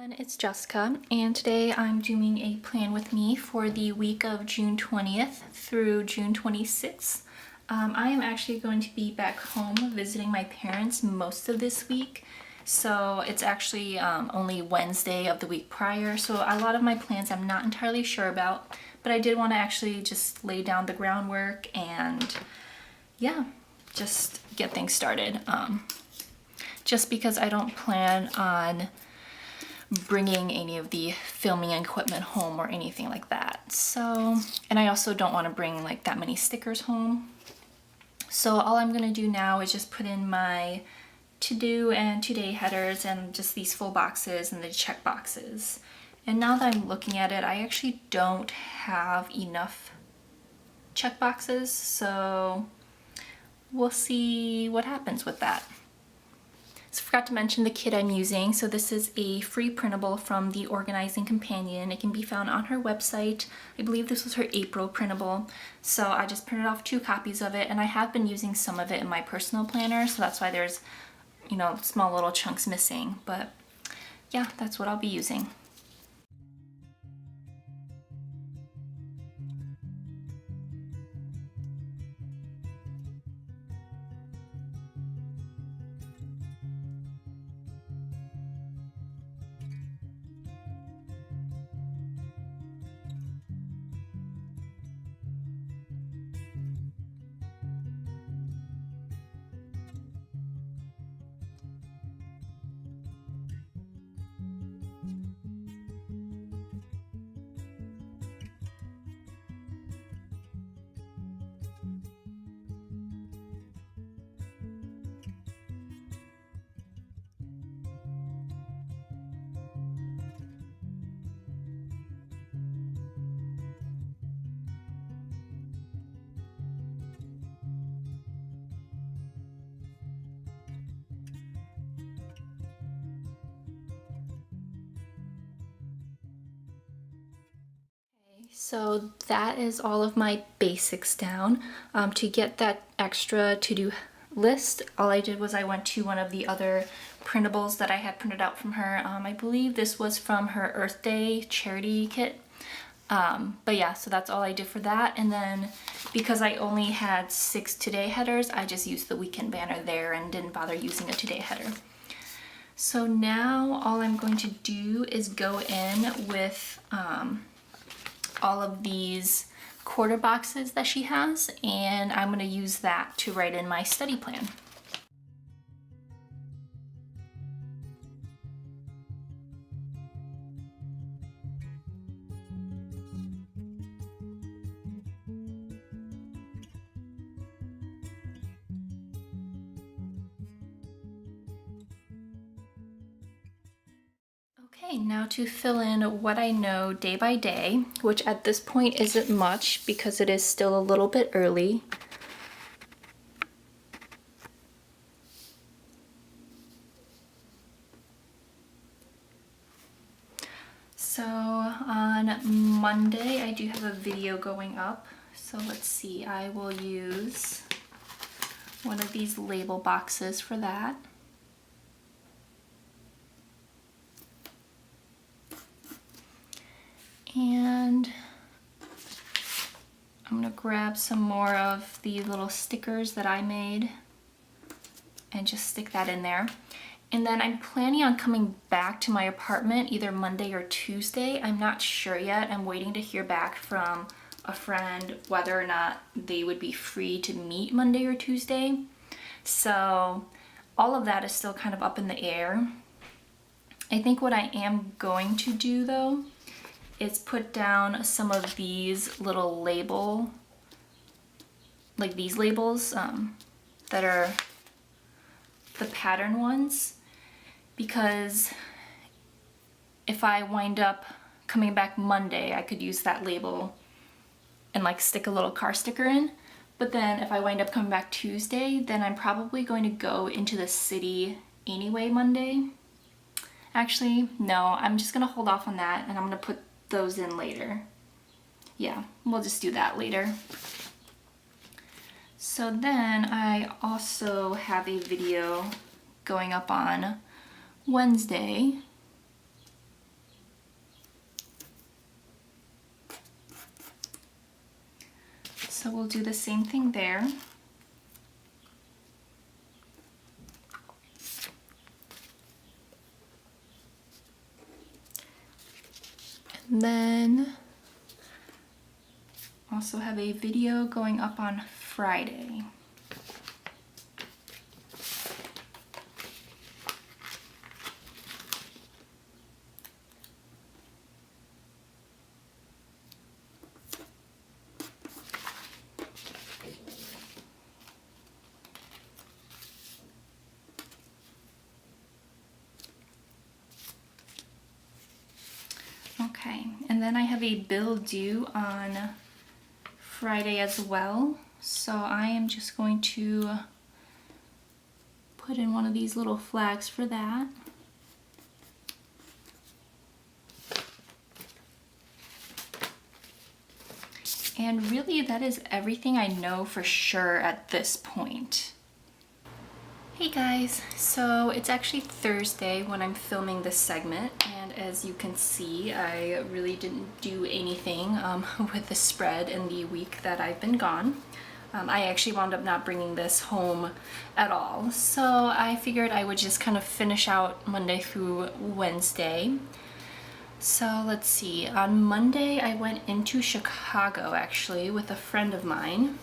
It's Jessica, and today I'm doing a plan with me for the week of June 20th through June 26th. I am actually going to be back home visiting my parents most of this week, so it's actually only Wednesday of the week prior, so a lot of my plans I'm not entirely sure about, but I did want to actually just lay down the groundwork and yeah, just get things started. Just because I don't plan on bringing any of the filming equipment home or anything like that. So, and I also don't want to bring like that many stickers home. So all I'm going to do now is just put in my to-do and to-day headers and just these full boxes and the check boxes. And now that I'm looking at it, I actually don't have enough check boxes, so we'll see what happens with that. So I forgot to mention the kit I'm using. So this is a free printable from the Organizing Companion. It can be found on her website. I believe this was her April printable. So I just printed off 2 copies of it, and I have been using some of it in my personal planner, so that's why there's, you know, small little chunks missing. But yeah, that's what I'll be using. So that is all of my basics down. To get that extra to-do list, all I did was I went to one of the other printables that I had printed out from her. I believe this was from her Earth Day charity kit. But yeah, so that's all I did for that. And then because I only had 6 today headers, I just used the weekend banner there and didn't bother using a today header. So now all I'm going to do is go in with all of these quarter boxes that she has, and I'm going to use that to write in my study plan. Okay, now to fill in what I know day by day, which at this point isn't much because it is still a little bit early. So on Monday I do have a video going up, so let's see, I will use one of these label boxes for that. And I'm gonna grab some more of the little stickers that I made and just stick that in there. And then I'm planning on coming back to my apartment either Monday or Tuesday. I'm not sure yet. I'm waiting to hear back from a friend whether or not they would be free to meet Monday or Tuesday. So all of that is still kind of up in the air. I think what I am going to do though is put down some of these little labels that are the pattern ones, because if I wind up coming back Monday, I could use that label and like stick a little car sticker in. But then if I wind up coming back Tuesday, then I'm probably going to go into the city anyway Monday. Actually, no, I'm just gonna hold off on that and I'm gonna put those in later. Yeah, we'll just do that later. So then I also have a video going up on Wednesday So we'll do the same thing there. And then also have a video going up on Friday. Okay, and then I have a bill due on Friday as well, so I am just going to put in one of these little flags for that. And really that is everything I know for sure at this point. Hey guys, so it's actually Thursday when I'm filming this segment, and as you can see I really didn't do anything with the spread in the week that I've been gone. I actually wound up not bringing this home at all, so I figured I would just kind of finish out Monday through Wednesday. So let's see, on Monday I went into Chicago actually with a friend of mine.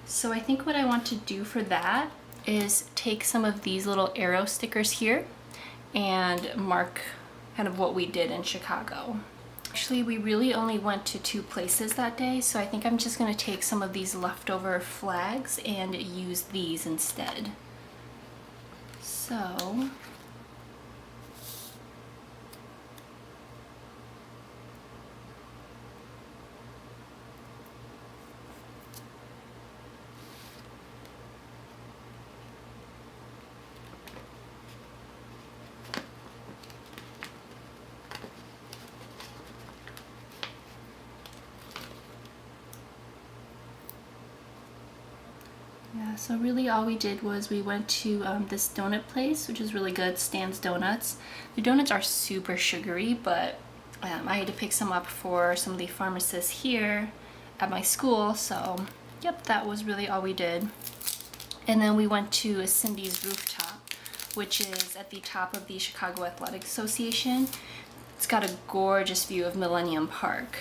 So I think what I want to do for that is take some of these little arrow stickers here and mark kind of what we did in Chicago. Actually, we really only went to 2 places that day, so I think I'm just going to take some of these leftover flags and use these instead. So yeah, so really all we did was we went to this donut place, which is really good, Stan's Donuts. The donuts are super sugary, but I had to pick some up for some of the pharmacists here at my school, so yep, that was really all we did. And then we went to Cindy's Rooftop, which is at the top of the Chicago Athletic Association. It's got a gorgeous view of Millennium Park.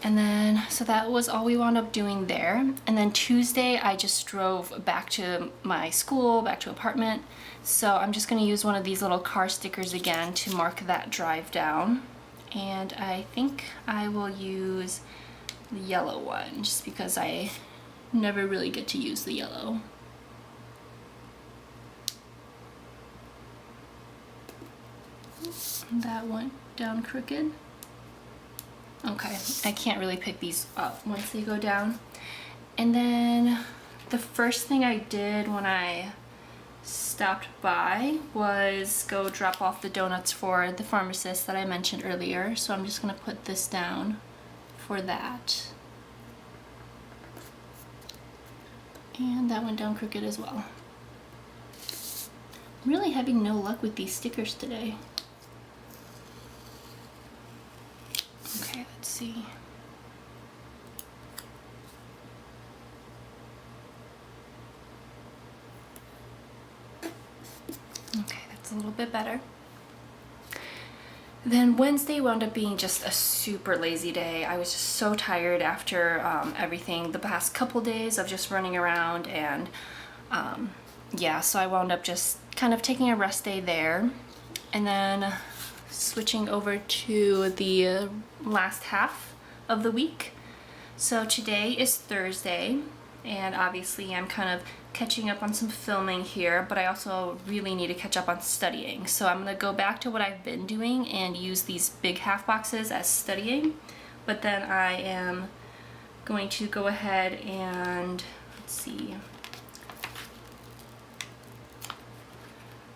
And then, so that was all we wound up doing there. And then Tuesday, I just drove back to my school, back to apartment. So I'm just gonna use one of these little car stickers again to mark that drive down. And I think I will use the yellow one, just because I never really get to use the yellow. That went down crooked. Okay, I can't really pick these up once they go down. And then the first thing I did when I stopped by was go drop off the donuts for the pharmacist that I mentioned earlier. So I'm just gonna put this down for that. And that went down crooked as well. I'm really having no luck with these stickers today. Okay, let's see. Okay, that's a little bit better. Then Wednesday wound up being just a super lazy day. I was just so tired after everything the past couple days of just running around, and yeah, so I wound up just kind of taking a rest day there, and then switching over to the last half of the week. So today is Thursday, and obviously I'm kind of catching up on some filming here, but I also really need to catch up on studying. So I'm gonna go back to what I've been doing and use these big half boxes as studying, but then I am going to go ahead and, let's see,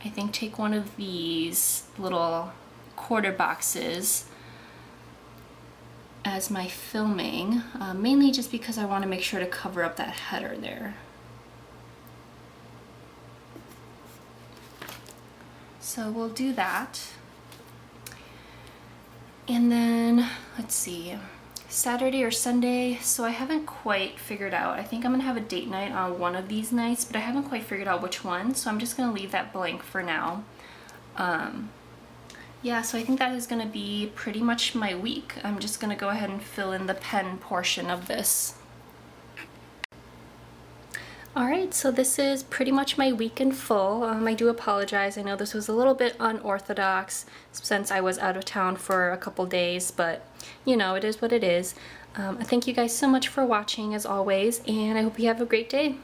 I think take one of these little quarter boxes as my filming, mainly just because I want to make sure to cover up that header there. So we'll do that. And then, let's see, Saturday or Sunday, so I haven't quite figured out. I think I'm gonna have a date night on one of these nights, but I haven't quite figured out which one, so I'm just gonna leave that blank for now. Yeah, so I think that is gonna be pretty much my week. I'm just gonna go ahead and fill in the pen portion of this. Alright, so this is pretty much my week in full. I do apologize. I know this was a little bit unorthodox since I was out of town for a couple days, but you know, it is what it is. Thank you guys so much for watching as always, and I hope you have a great day.